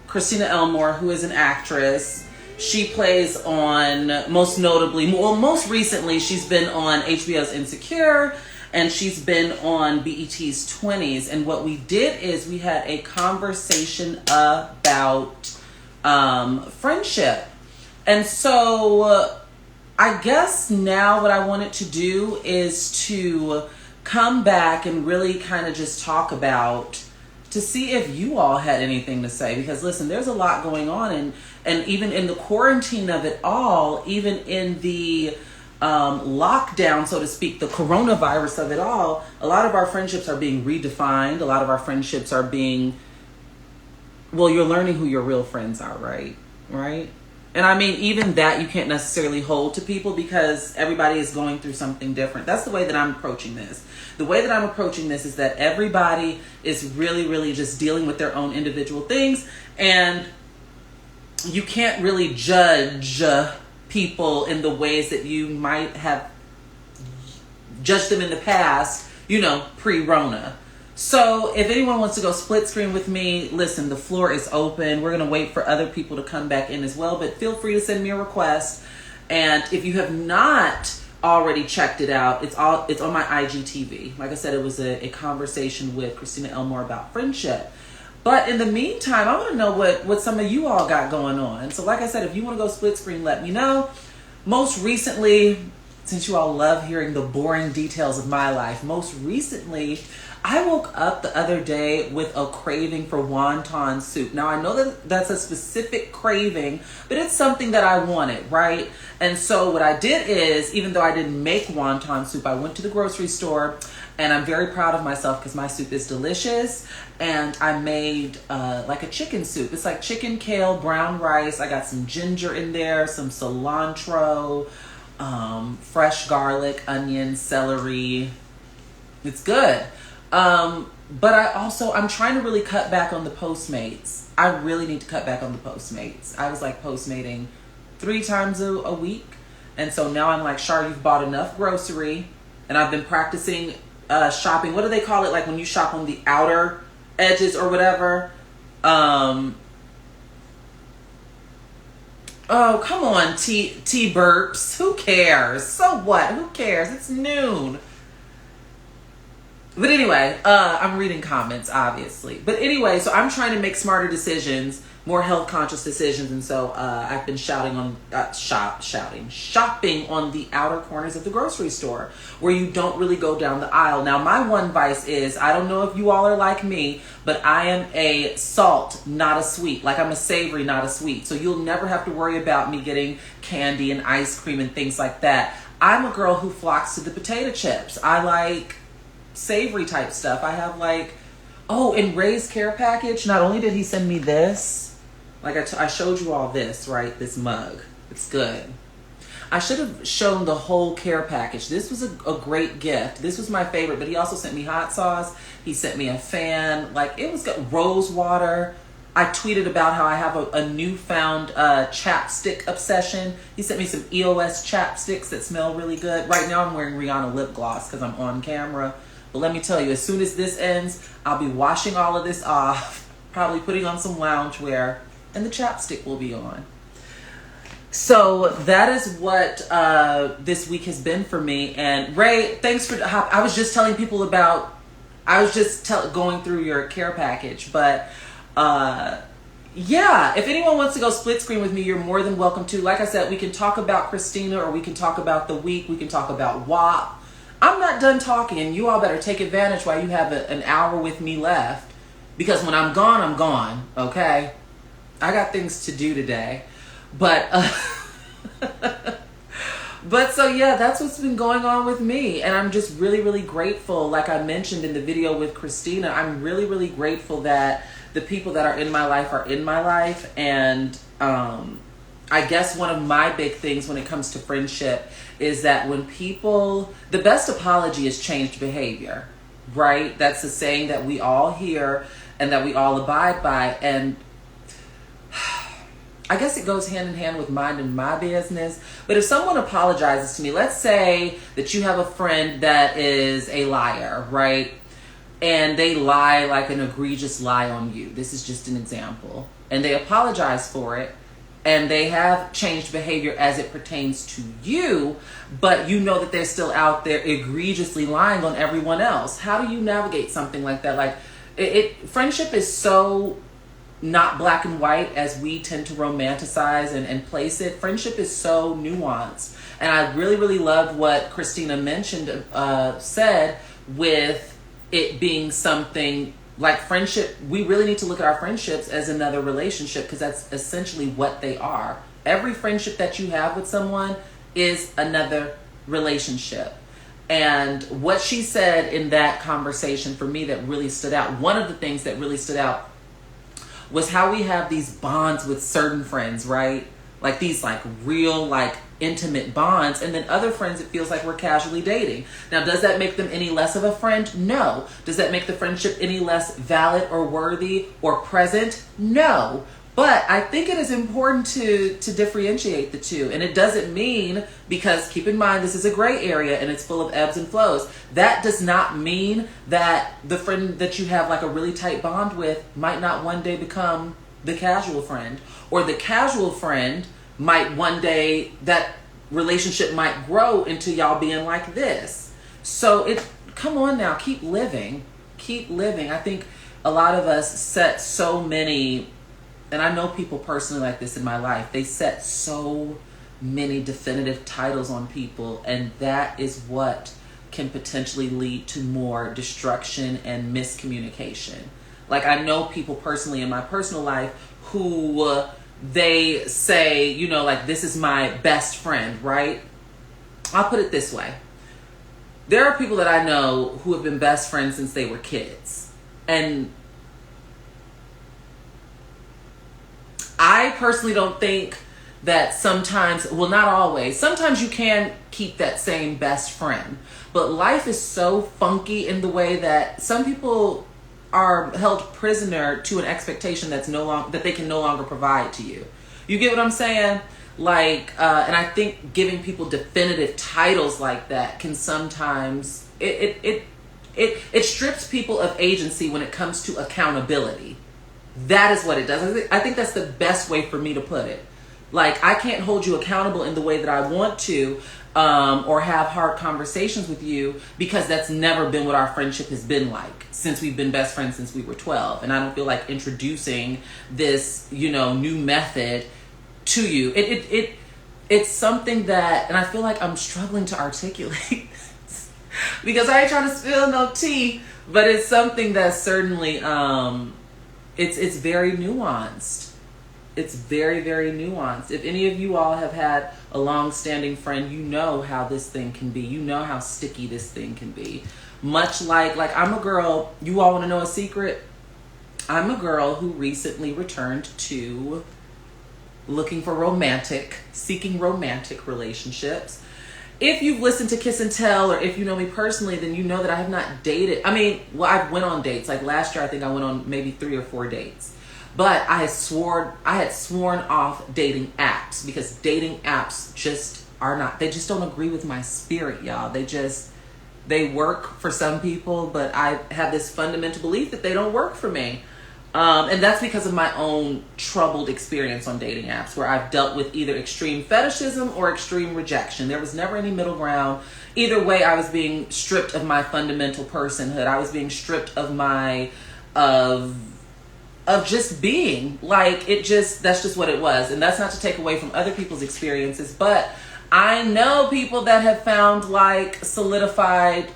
Christina Elmore, who is an actress. She plays on, most recently, she's been on HBO's Insecure, and she's been on BET's 20s. And what we did is we had a conversation about friendship. And so I guess now what I wanted to do is to come back and really kind of just talk about, to see if you all had anything to say. Because listen, there's a lot going on, and even in the quarantine of it all, even in the lockdown, so to speak, the coronavirus of it all, a lot of our friendships are being redefined. A lot of our friendships are being, well, you're learning who your real friends are, right? And I mean, even that you can't necessarily hold to people, because everybody is going through something different. That's the way that I'm approaching this. The way that I'm approaching this is that everybody is really, really just dealing with their own individual things. And you can't really judge people in the ways that you might have judged them in the past, pre-Rona. So if anyone wants to go split screen with me, listen, the floor is open. We're going to wait for other people to come back in as well, but feel free to send me a request. And if you have not already checked it out, it's on my IGTV. Like I said, it was a conversation with Christina Elmore about friendship. But in the meantime, I want to know what some of you all got going on. So like I said, if you want to go split screen, let me know. Most recently, since you all love hearing the boring details of my life, most recently, I woke up the other day with a craving for wonton soup. Now, I know that that's a specific craving, but it's something that I wanted, right? And so what I did is, even though I didn't make wonton soup, I went to the grocery store, and I'm very proud of myself because my soup is delicious. And I made like a chicken soup. It's like chicken, kale, brown rice. I got some ginger in there, some cilantro, fresh garlic, onion, celery. It's good. But I'm trying to really cut back on the Postmates. I really need to cut back on the Postmates. I was like Postmating 3 times a week. And so now I'm like, Shar, you've bought enough grocery. And I've been practicing shopping. What do they call it? Like when you shop on the outer edges or whatever. Oh, come on, T burps. Who cares? So what? Who cares? It's noon. But anyway, I'm reading comments, obviously. But anyway, so I'm trying to make smarter decisions, more health conscious decisions. And so I've been shopping on the outer corners of the grocery store where you don't really go down the aisle. Now, my one vice is, I don't know if you all are like me, but I am a salt, not a sweet. Like I'm a savory, not a sweet. So you'll never have to worry about me getting candy and ice cream and things like that. I'm a girl who flocks to the potato chips. I like savory type stuff. I have in Ray's care package, not only did he send me this, like I showed you all this, right? This mug. It's good. I should have shown the whole care package. This was a great gift. This was my favorite, but he also sent me hot sauce. He sent me a fan. It was good. Rose water. I tweeted about how I have a newfound chapstick obsession. He sent me some EOS chapsticks that smell really good. Right now I'm wearing Rihanna lip gloss because I'm on camera. But let me tell you, as soon as this ends, I'll be washing all of this off, probably putting on some loungewear, and the chapstick will be on. So that is what this week has been for me. And Ray, thanks for, I was just telling people about, going through your care package. But yeah, if anyone wants to go split screen with me, you're more than welcome to. Like I said, we can talk about Christina, or we can talk about the week. We can talk about WAP. I'm not done talking, and you all better take advantage while you have an hour with me left, because when I'm gone, okay? I got things to do today. But so yeah, that's what's been going on with me, and I'm just really, really grateful. Like I mentioned in the video with Christina, I'm really, really grateful that the people that are in my life are in my life. And I guess one of my big things when it comes to friendship is that when people, the best apology is changed behavior, right? That's a saying that we all hear and that we all abide by. And I guess it goes hand in hand with minding my business. But if someone apologizes to me, let's say that you have a friend that is a liar, right? and they lie like an egregious lie on you. This is just an example. And they apologize for it, and they have changed behavior as it pertains to you, but you know that they're still out there egregiously lying on everyone else. How do you navigate something like that? Like, friendship is so not black and white as we tend to romanticize and place it. Friendship is so nuanced. And I really, really loved what Christina said with it being something like friendship. We really need to look at our friendships as another relationship, because that's essentially what they are. Every friendship that you have with someone is another relationship. And what she said in that conversation for me that really stood out, one of the things that really stood out was how we have these bonds with certain friends, right? Like these like real like intimate bonds, and then other friends it feels like we're casually dating. Now, does that make them any less of a friend? No. Does that make the friendship any less valid or worthy or present? No. But I think it is important to differentiate the two. And it doesn't mean, because keep in mind, this is a gray area and it's full of ebbs and flows. That does not mean that the friend that you have like a really tight bond with might not one day become the casual friend, or the casual friend might one day, that relationship might grow into y'all being like this. So come on now, keep living. I think a lot of us set so many, and I know people personally like this in my life, they set so many definitive titles on people, and that is what can potentially lead to more destruction and miscommunication. Like, I know people personally in my personal life who they say, you know, like, this is my best friend, right? I'll put it this way. There are people that I know who have been best friends since they were kids. And I personally don't think that sometimes, well, not always, sometimes you can keep that same best friend. But life is so funky in the way that some people are held prisoner to an expectation that they can no longer provide to you. You get what I'm saying? Like, and I think giving people definitive titles like that can sometimes, it strips people of agency when it comes to accountability. That is what it does. I think that's the best way for me to put it. Like, I can't hold you accountable in the way that I want to, or have hard conversations with you, because that's never been what our friendship has been like since we've been best friends since we were 12. And I don't feel like introducing this, you know, new method to you. It's something that, and I feel like I'm struggling to articulate this because I ain't trying to spill no tea, but it's something that's certainly, it's very nuanced. It's very, very nuanced. If any of you all have had a long-standing friend, you know how this thing can be. You know how sticky this thing can be. Much like I'm a girl, you all want to know a secret? I'm a girl who recently returned to seeking romantic relationships. If you've listened to Kiss and Tell, or if you know me personally, then you know that I have not dated. I mean, well, I've went on dates. Like last year, I think I went on maybe 3 or 4 dates. But I had sworn off dating apps, because dating apps they just don't agree with my spirit, y'all. They work for some people, but I have this fundamental belief that they don't work for me. And that's because of my own troubled experience on dating apps, where I've dealt with either extreme fetishism or extreme rejection. There was never any middle ground. Either way, I was being stripped of my fundamental personhood. I was being stripped of of just being. Like, that's just what it was. And that's not to take away from other people's experiences, but I know people that have found like solidified,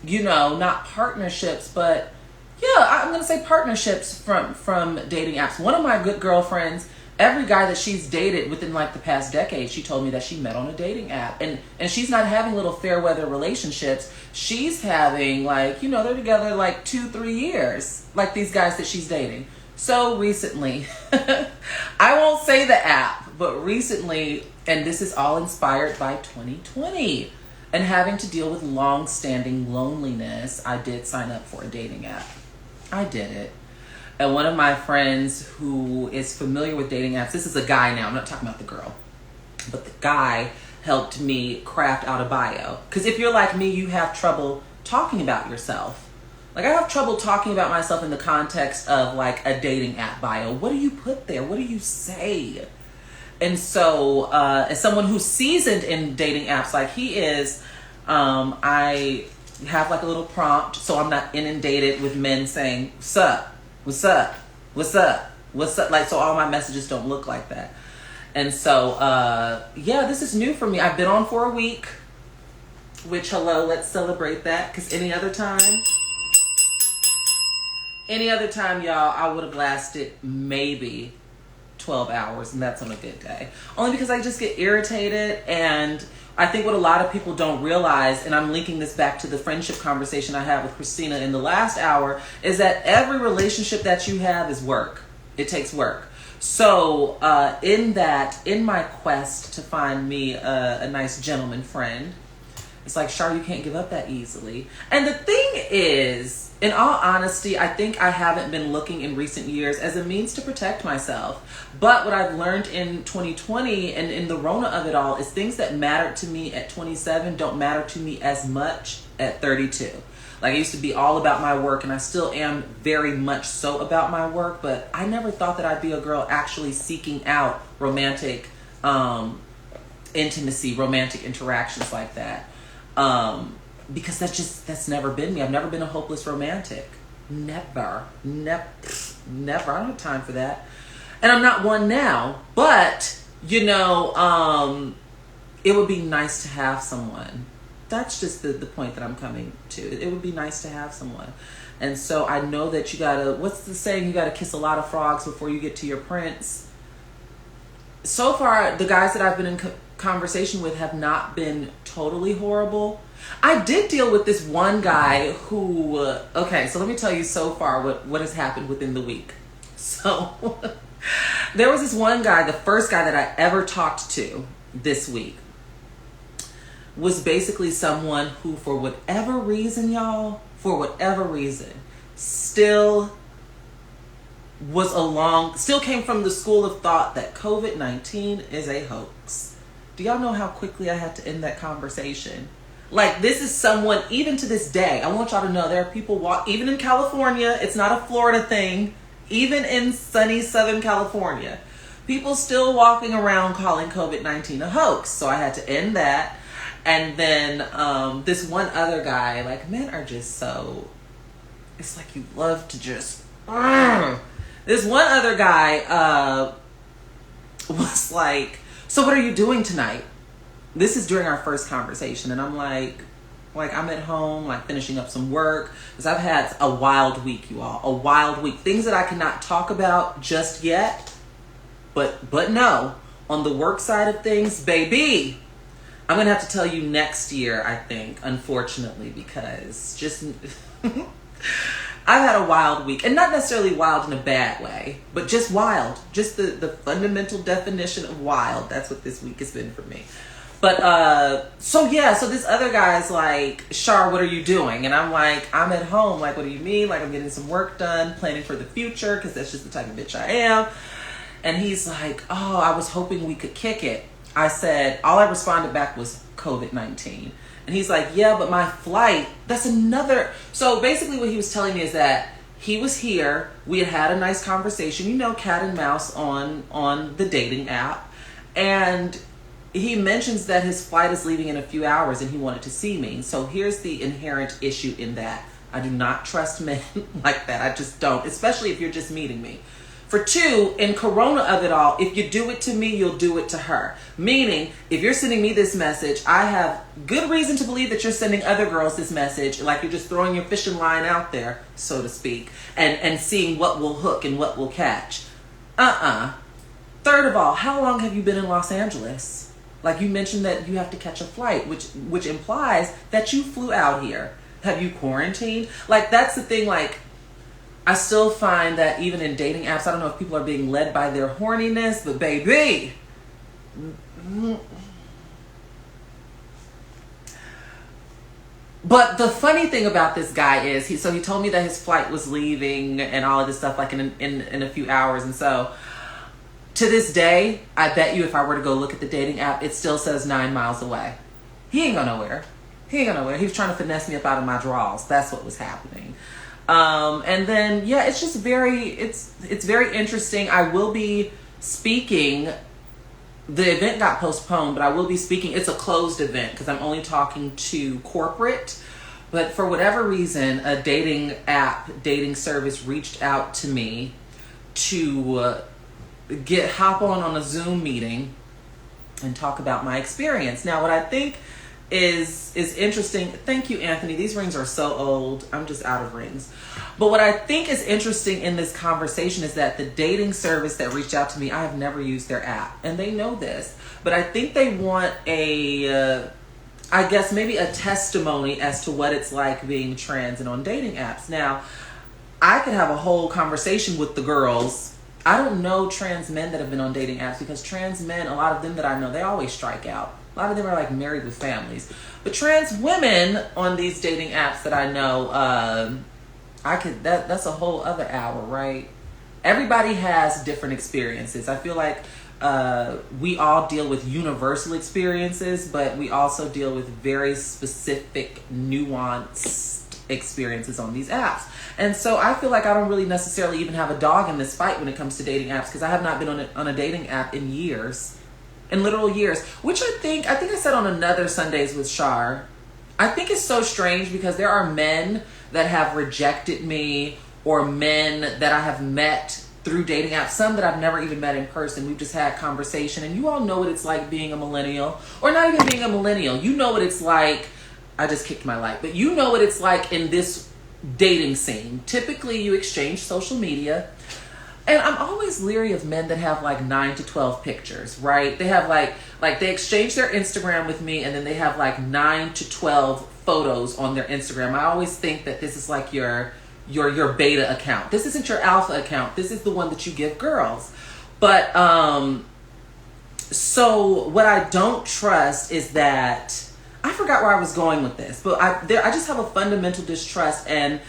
you know, not partnerships, but yeah, I'm going to say partnerships from dating apps. One of my good girlfriends, every guy that she's dated within like the past decade, she told me that she met on a dating app. And she's not having little fair weather relationships. She's having like, you know, they're together like 2-3 years, like these guys that she's dating. So recently, I won't say the app, but recently, and this is all inspired by 2020 and having to deal with long-standing loneliness, I did sign up for a dating app. I did it. And one of my friends who is familiar with dating apps, this is a guy now, I'm not talking about the girl, but the guy helped me craft out a bio. Because if you're like me, you have trouble talking about yourself. Like, I have trouble talking about myself in the context of like a dating app bio. What do you put there? What do you say? And so, as someone who's seasoned in dating apps like he is, I have like a little prompt so I'm not inundated with men saying, what's up? What's up? What's up? What's up? Like, so all my messages don't look like that. And so, yeah, this is new for me. I've been on for a week, which, hello, let's celebrate that. Because any other time, y'all, I would have lasted maybe 12 hours, and that's on a good day. Only because I just get irritated, and I think what a lot of people don't realize, and I'm linking this back to the friendship conversation I had with Christina in the last hour, is that every relationship that you have is work. It takes work. So in my quest to find me a nice gentleman friend, it's like, Shar, you can't give up that easily. And the thing is, in all honesty, I think I haven't been looking in recent years as a means to protect myself. But what I've learned in 2020 and in the Rona of it all is things that mattered to me at 27 don't matter to me as much at 32. Like, I used to be all about my work, and I still am very much so about my work, but I never thought that I'd be a girl actually seeking out romantic intimacy, romantic interactions like that. Because that's never been me. I've never been a hopeless romantic. Never. I don't have time for that. And I'm not one now, but, you know, it would be nice to have someone. That's just the point that I'm coming to. It would be nice to have someone. And so I know that you gotta, what's the saying? You gotta kiss a lot of frogs before you get to your prince. So far, the guys that I've been in conversation with have not been totally horrible. I did deal with this one guy who, okay, so let me tell you so far what has happened within the week. So there was this one guy, the first guy that I ever talked to this week, was basically someone who, for whatever reason, y'all, still came from the school of thought that COVID-19 is a hoax. Do y'all know how quickly I had to end that conversation? Like, this is someone, even to this day, I want y'all to know there are people even in California, it's not a Florida thing, even in sunny Southern California, people still walking around calling COVID-19 a hoax. So I had to end that. And then this one other guy, like, men are just so, it's like you love to just, this one other guy was like, so what are you doing tonight? This is during our first conversation. And I'm like I'm at home, like finishing up some work. Because I've had a wild week, you all. A wild week. Things that I cannot talk about just yet. But no, on the work side of things, baby, I'm going to have to tell you next year, I think, unfortunately, because just, I've had a wild week. And not necessarily wild in a bad way, but just wild. Just the fundamental definition of wild. That's what this week has been for me. But, so this other guy's like, Shar, what are you doing? And I'm like, I'm at home. Like, what do you mean? Like, I'm getting some work done, planning for the future, because that's just the type of bitch I am. And he's like, oh, I was hoping we could kick it. I said, all I responded back was COVID-19. And he's like, yeah, but my flight, that's another. So basically what he was telling me is that he was here. We had a nice conversation, you know, cat and mouse on the dating app. And he mentions that his flight is leaving in a few hours and he wanted to see me. So here's the inherent issue in that. I do not trust men like that. I just don't, especially if you're just meeting me. For two, in Corona of it all, if you do it to me, you'll do it to her. Meaning, if you're sending me this message, I have good reason to believe that you're sending other girls this message, like you're just throwing your fishing line out there, so to speak, and seeing what will hook and what will catch. Third of all, how long have you been in Los Angeles? Like, you mentioned that you have to catch a flight, which implies that you flew out here. Have you quarantined? Like, that's the thing, like, I still find that even in dating apps, I don't know if people are being led by their horniness, but baby. But the funny thing about this guy is, he told me that his flight was leaving and all of this stuff like in a few hours. And so to this day, I bet you if I were to go look at the dating app, it still says 9 miles away. He ain't going nowhere. He was trying to finesse me up out of my drawers. That's what was happening. And then, yeah, it's just it's very interesting. I will be speaking. The event got postponed, but I will be speaking. It's a closed event because I'm only talking to corporate. But for whatever reason, a dating service reached out to me to hop on a Zoom meeting and talk about my experience. Now, what I think is interesting. Thank you, Anthony. These rings are so old. I'm just out of rings. But what I think is interesting in this conversation is that the dating service that reached out to me, I have never used their app, and they know this. But I think they want I guess maybe a testimony as to what it's like being trans and on dating apps. Now, I could have a whole conversation with the girls. I don't know trans men that have been on dating apps because trans men, a lot of them that I know, they always strike out. A lot of them are like married with families. But trans women on these dating apps that I know, that's a whole other hour, right? Everybody has different experiences. I feel like we all deal with universal experiences, but we also deal with very specific, nuanced experiences on these apps. And so I feel like I don't really necessarily even have a dog in this fight when it comes to dating apps because I have not been on a dating app in years. In literal years, which I think I said on another Sundays with Shar. I think it's so strange because there are men that have rejected me or men that I have met through dating apps, some that I've never even met in person. We've just had conversation, and you all know what it's like being a millennial, or not even being a millennial. You know what it's like. I just kicked my light, but you know what it's like in this dating scene. Typically, you exchange social media. And I'm always leery of men that have like 9 to 12 pictures, right? They have like they exchange their Instagram with me and then they have like 9 to 12 photos on their Instagram. I always think that this is like your beta account. This isn't your alpha account. This is the one that you give girls. But so what I don't trust is that I forgot where I was going with this, but I just have a fundamental distrust and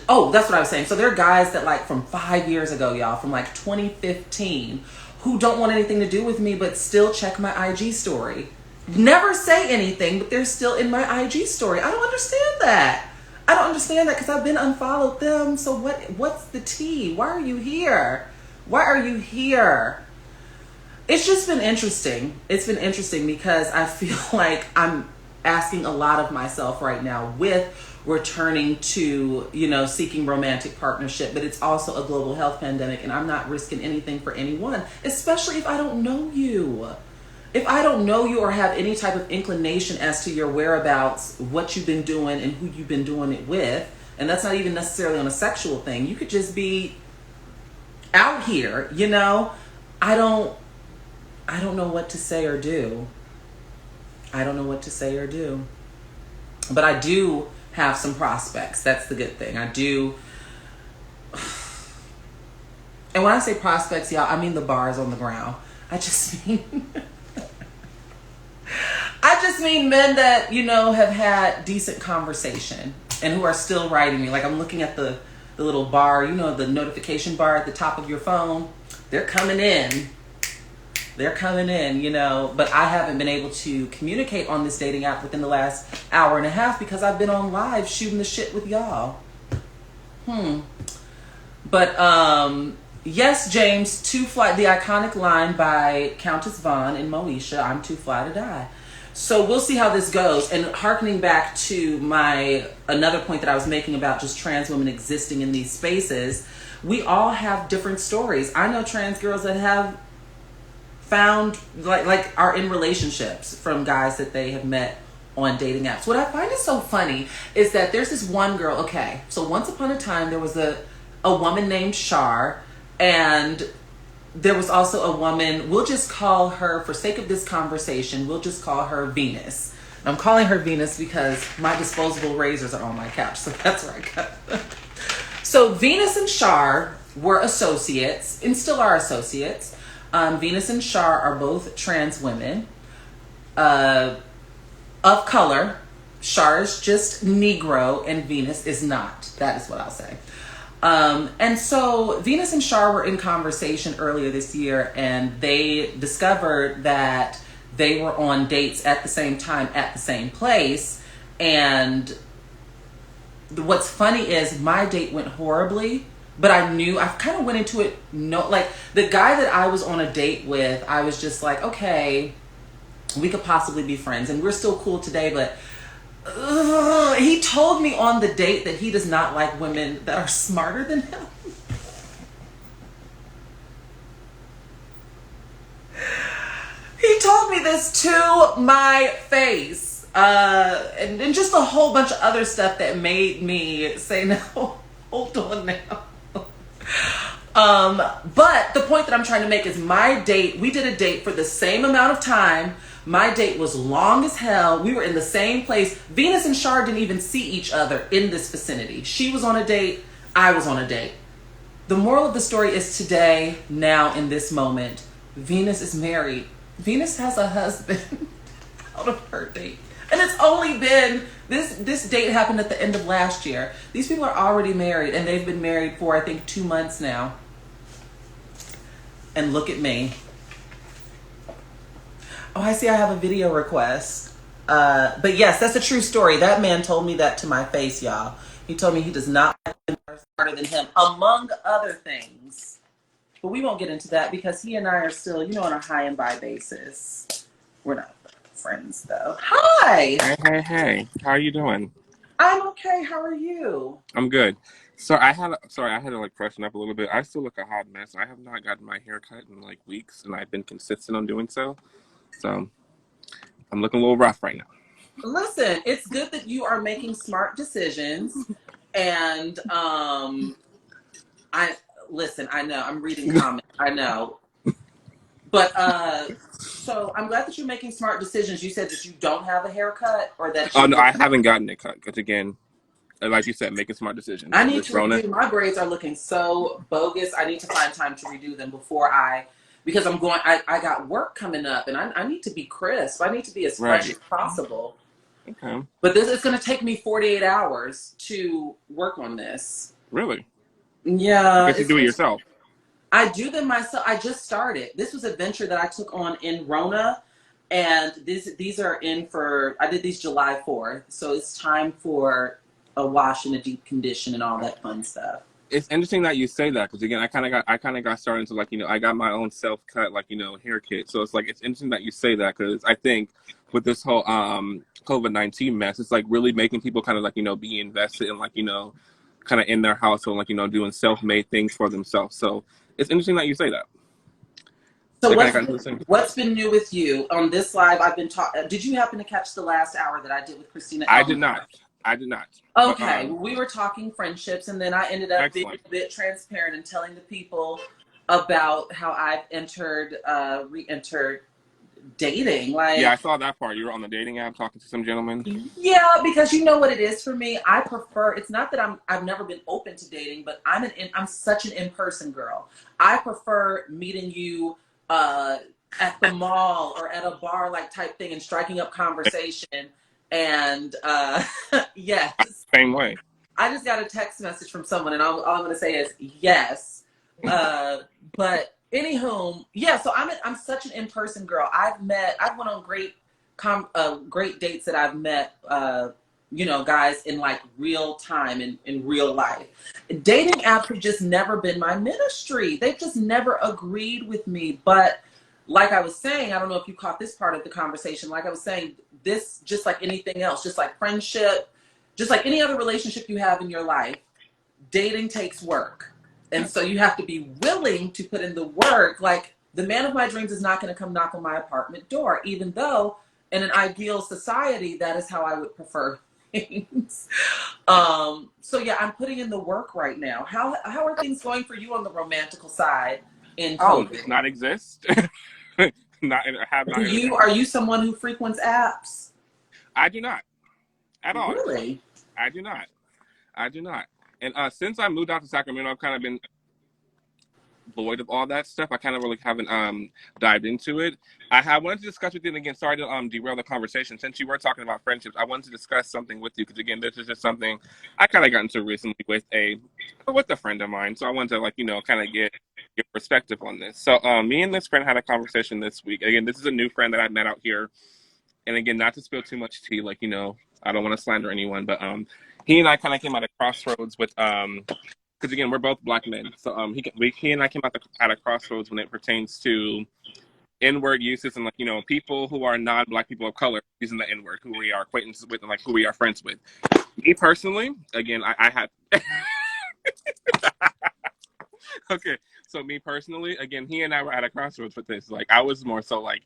oh, that's what I was saying. So there are guys that like from 5 years ago, y'all, from like 2015, who don't want anything to do with me, but still check my IG story. Never say anything, but they're still in my IG story. I don't understand that. I don't understand that because I've been unfollowed them. So what's the tea? Why are you here? Why are you here? It's just been interesting. It's been interesting because I feel like I'm asking a lot of myself right now with returning to, seeking romantic partnership, but it's also a global health pandemic and I'm not risking anything for anyone, especially if I don't know you. If I don't know you or have any type of inclination as to your whereabouts, what you've been doing and who you've been doing it with, and that's not even necessarily on a sexual thing. You could just be out here, I don't know what to say or do. I don't know what to say or do. But I do have some prospects. That's the good thing. I do. And when I say prospects, y'all, I mean the bars on the ground. I just mean men that, have had decent conversation and who are still writing me. Like I'm looking at the little bar, the notification bar at the top of your phone. They're coming in. But I haven't been able to communicate on this dating app within the last hour and a half because I've been on live shooting the shit with y'all. But, yes, James, the iconic line by Countess Vaughn and Moesha, I'm too fly to die. So we'll see how this goes. And hearkening back to another point that I was making about just trans women existing in these spaces, we all have different stories. I know trans girls that have found like are in relationships from guys that they have met on dating apps. What I find is so funny is that there's this one girl. Okay, so once upon a time there was a woman named Shar, and there was also a woman, we'll just call her, for sake of this conversation, we'll just call her Venus. I'm calling her Venus because my disposable razors are on my couch, so that's where I got them. So Venus and Shar were associates and still are associates. Venus and Shar are both trans women of color. Shar is just Negro and Venus is not. That is what I'll say. And so Venus and Shar were in conversation earlier this year, and they discovered that they were on dates at the same time at the same place. And what's funny is my date went horribly, but I kind of went into it, no, like the guy that I was on a date with, I was just like, okay, we could possibly be friends and we're still cool today, but he told me on the date that he does not like women that are smarter than him. He told me this to my face. And just a whole bunch of other stuff that made me say, no, hold on now. But the point that I'm trying to make is my date, we did a date for the same amount of time. My date was long as hell. We were in the same place. Venus and Shar didn't even see each other in this vicinity. She was on a date. I was on a date. The moral of the story is today, now, in this moment, Venus is married. Venus has a husband out of her date. And it's only been, this date happened at the end of last year. These people are already married, and they've been married for, I think, 2 months now. And look at me. Oh, I see I have a video request. But yes, that's a true story. That man told me that to my face, y'all. He told me he does not like women that are smarter than him, among other things. But we won't get into that because he and I are still, on a high and by basis. We're not friends, though. Hi! Hey. How are you doing? I'm okay. How are you? I'm good. So I had to like freshen up a little bit. I still look a hot mess. I have not gotten my hair cut in like weeks, and I've been consistent on doing so. So I'm looking a little rough right now. Listen, it's good that you are making smart decisions. And I know I'm reading comments. I know. But so I'm glad that you're making smart decisions. You said that you don't have a haircut or that Oh you no, I haven't gotten it cut because again, like you said, making smart decisions. I need to redo. My braids are looking so bogus. I need to find time to redo them because I got work coming up and I need to be crisp. I need to be as fresh as possible. Okay. But it's going to take me 48 hours to work on this. Really? Yeah. I guess you do it yourself. I do them myself. I just started. This was a venture that I took on in Rona. And these are in for, I did these July 4th. So it's time for a wash and a deep condition and all that fun stuff. It's interesting that you say that because again, I kind of got started into like I got my own self cut hair kit. So it's like it's interesting that you say that because I think with this whole COVID-19 mess, it's like really making people kind of be invested in kind of in their household doing self-made things for themselves. So it's interesting that you say that. So what's been new with you on this live? I've been talking. Did you happen to catch the last hour that I did with Christina? I did not. Okay, we were talking friendships, and then I ended up being a bit transparent and telling the people about how I've re-entered dating. Yeah, I saw that part. You were on the dating app talking to some gentleman. Yeah, because you know what it is for me. I prefer. It's not that I've never been open to dating, but I'm such an in-person girl. I prefer meeting you at the mall or at a bar type thing and striking up conversation. And yes, same way. I just got a text message from someone, and all I'm going to say is yes. But anywho, yeah. So I'm such an in-person girl. I've went on great dates that I've met. Guys in real time in real life. Dating apps have just never been my ministry. They've just never agreed with me. But like I was saying, I don't know if you caught this part of the conversation. Like I was saying, this, just like anything else, just like friendship, just like any other relationship you have in your life, dating takes work. And so you have to be willing to put in the work. Like the man of my dreams is not going to come knock on my apartment door, even though in an ideal society, that is how I would prefer things. So yeah, I'm putting in the work right now. How are things going for you on the romantical side in COVID? Does not exist. Are you someone who frequents apps? I do not. At all. Really? I do not. And since I moved out to Sacramento, I've kind of been void of all that stuff. I kind of really haven't dived into it. I wanted to discuss with you, and again, sorry to derail the conversation. Since you were talking about friendships, I wanted to discuss something with you because again, this is just something I kind of got into recently with a friend of mine. So I wanted to kind of get your perspective on this. So me and this friend had a conversation this week. Again, this is a new friend that I met out here, and again, not to spill too much tea, I don't want to slander anyone, but he and I kind of came out of crossroads with because again we're both black men, so he and I came at a crossroads when it pertains to N-word uses and like people who are non-black people of color using the N-word, who we are acquaintances with and like who we are friends with. Me personally, again, I had okay. So me personally, again, he and I were at a crossroads with this. Like I was more so like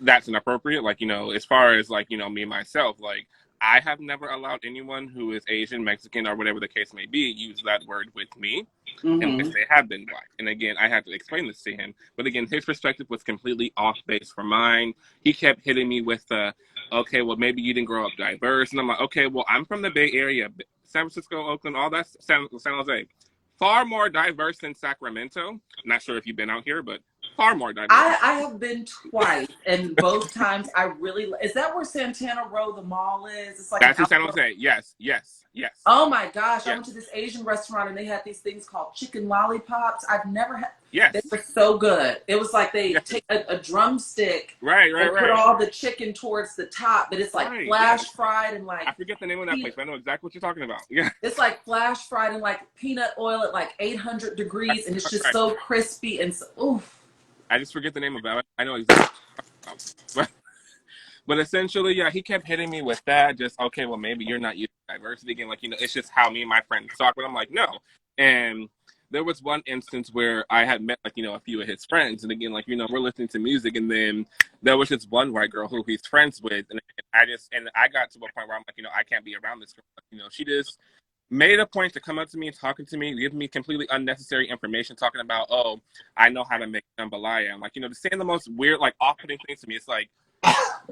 that's inappropriate. Like as far as like me myself, like I have never allowed anyone who is Asian, Mexican, or whatever the case may be use that word with me. Unless they have been black. And again, I had to explain this to him. But again, his perspective was completely off base from mine. He kept hitting me with okay, well, maybe you didn't grow up diverse. And I'm like, okay, well, I'm from the Bay Area, San Francisco, Oakland, all that, San Jose. Far more diverse than Sacramento. Not sure if you've been out here, but far more diverse. I have been twice, and both times I really... Is that where Santana Row, the mall is? It's like that's in San Jose. Yes. Oh my gosh, yes. I went to this Asian restaurant and they had these things called chicken lollipops. I've never had... Yes. They were so good. It was like they take a drumstick right. Put all the chicken towards the top, but it's like flash fried and like... I forget the name of that place, but I know exactly what you're talking about. Yeah. It's like flash fried in like peanut oil at like 800 degrees, and it's just so crispy and so... Oof. I just forget the name of it. I know exactly what you're talking about. But essentially, yeah, he kept hitting me with that. Just, okay, well, maybe you're not using diversity again. Like, it's just how me and my friends talk. But I'm like, no. And there was one instance where I had met, like, a few of his friends. And again, like, we're listening to music. And then there was just one white girl who he's friends with. And I got to a point where I'm like, I can't be around this girl. Like, she just made a point to come up to me, talking to me, giving me completely unnecessary information, talking about, oh, I know how to make jambalaya. I'm like, just saying the most weird, like, off-putting things to me. It's like,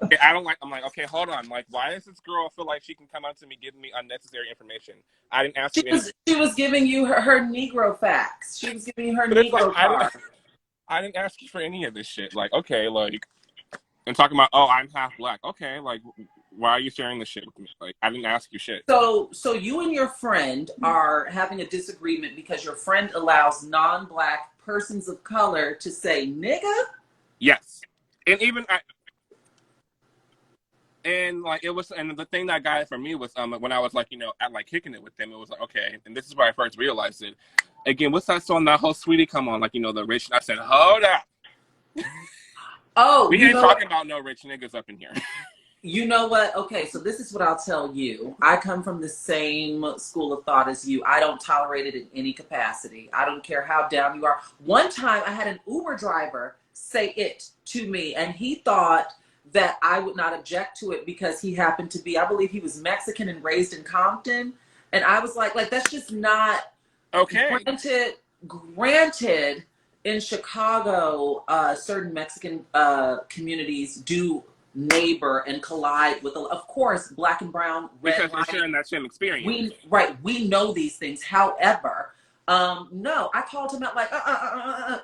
okay, I'm like, okay, hold on. Like, why does this girl feel like she can come up to me giving me unnecessary information? I didn't ask you. She was giving you her Negro facts. She was giving you her Negro card. I didn't ask you for any of this shit. Like, okay, like, and talking about, oh, I'm half black. Okay, like, why are you sharing this shit with me? Like, I didn't ask you shit. So you and your friend are having a disagreement because your friend allows non-black persons of color to say nigga? Yes. And even and like it was, and the thing that got it for me was when I was like at like kicking it with them, it was like, okay, and this is where I first realized it. Again, what's that song that whole Sweetie Come On, like the rich? I said, hold up. Oh, we ain't talking about no rich niggas up in here. You know what? Okay, so this is what I'll tell you. I come from the same school of thought as you. I don't tolerate it in any capacity. I don't care how down you are. One time I had an Uber driver say it to me, and he thought that I would not object to it because he happened to be, I believe he was Mexican and raised in Compton. And I was like that's just not okay. Granted, in Chicago, certain Mexican communities do neighbor and collide with, of course, black and brown, red, because they're sharing that same experience. We know these things. However, no, I called him out like,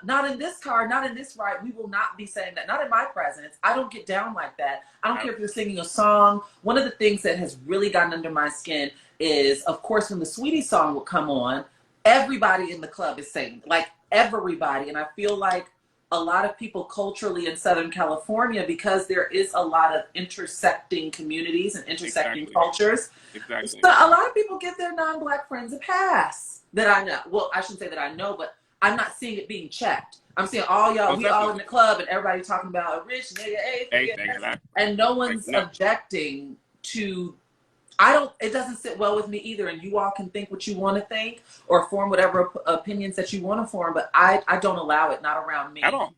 not in this car, not in this ride. We will not be saying that. Not in my presence. I don't get down like that. I don't care if you're singing a song. One of the things that has really gotten under my skin is, of course, when the Sweetie song would come on, everybody in the club is singing, like everybody. And I feel like a lot of people culturally in Southern California, because there is a lot of intersecting communities and intersecting cultures. Exactly. So a lot of people give their non-black friends a pass that I know. Well, I shouldn't say that I know, but I'm not seeing it being checked. I'm seeing all y'all, we all in the club and everybody talking about a rich nigga, and no one's objecting to... it doesn't sit well with me either, and you all can think what you want to think or form whatever opinions that you want to form, but I don't allow it, not around me. At all.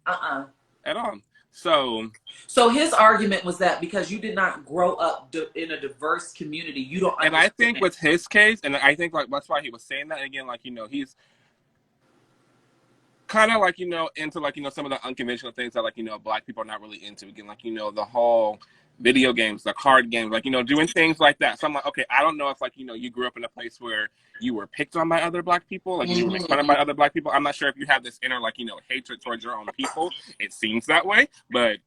At all. So his argument was that because you did not grow up in a diverse community, you don't understand. And I think with his case, and I think like that's why he was saying that, and again, like, he's kind of like, into like, some of the unconventional things that like, black people are not really into. Again, like, the whole video games, the card games, like, doing things like that. So I'm like, okay, I don't know if like, you grew up in a place where you were picked on by other black people, like you were made fun of by other black people. I'm not sure if you have this inner, like, hatred towards your own people. It seems that way, but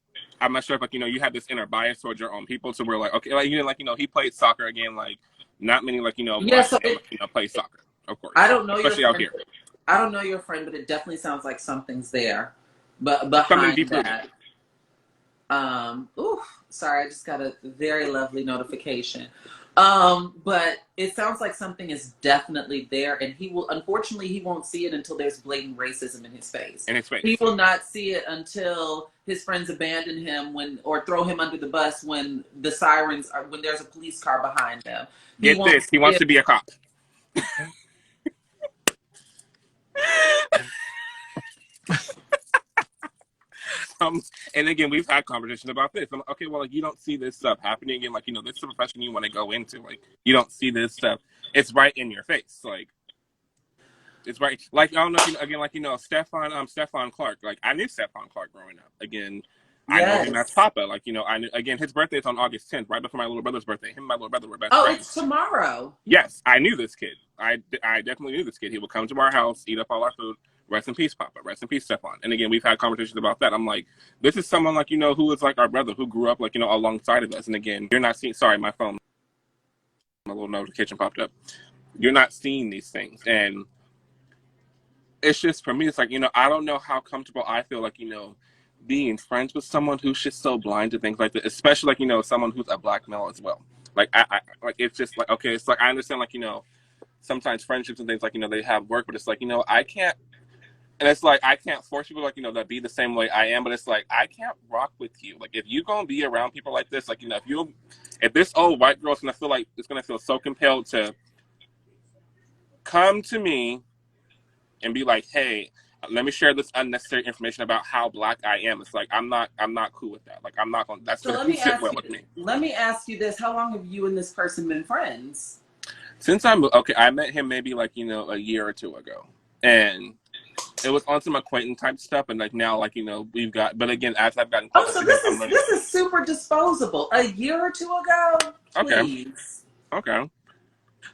I'm not sure if like, you have this inner bias towards your own people. So we're like, okay, like, he played soccer again, like not many, like, black people, play soccer, of course. I don't know, especially out here. I don't know your friend, but it definitely sounds like something's there. But behind that. Sorry, I just got a very lovely notification. But it sounds like something is definitely there, and unfortunately, he won't see it until there's blatant racism in his face. In his He face. will not see it until his friends abandon him or throw him under the bus when when there's a police car behind him. He Get won't this, he see wants it. to be a cop. And again, we've had conversations about this. I'm like, okay, well, like, you don't see this stuff happening again. Like, this is a profession you want to go into. Like, you don't see this stuff. It's right in your face. Like, it's right. Like, I don't know if again, like, Stephon Clark. Like, I knew Stephon Clark growing up. Again, I know him as Yes. Papa. Like, I knew, again, his birthday is on August 10th, right before my little brother's birthday. Him and my little brother were best Oh, friends. it's tomorrow. Yes, I knew this kid. I definitely knew this kid. He would come to our house, eat up all our food. Rest in peace, Papa. Rest in peace, Stephon. And again, we've had conversations about that. I'm like, this is someone like, who is like our brother, who grew up like, alongside of us. And again, you're not seeing, sorry, my phone, my little notification popped up. You're not seeing these things. And it's just, for me, it's like, I don't know how comfortable I feel like, being friends with someone who's just so blind to things like that, especially like, someone who's a black male as well. Like, I like, it's just like, okay, it's like, I understand like, sometimes friendships and things like, they have work, but it's like, I can't, and it's like, I can't force people like, to be the same way I am, but it's like, I can't rock with you. Like, if you're going to be around people like this, like, if this old white girl's going to feel like, it's going to feel so compelled to come to me and be like, hey, let me share this unnecessary information about how black I am. It's like, I'm not cool with that. Like, I'm not going, that's So going to sit well with me. let me ask you this. How long have you and this person been friends? Since I met him maybe like, a year or two ago. And it was on some acquaintance type stuff, and like now, like we've got. But again, as I've gotten closer Oh, so to him, I'm learning. this is super disposable. A year or two ago, please. Okay.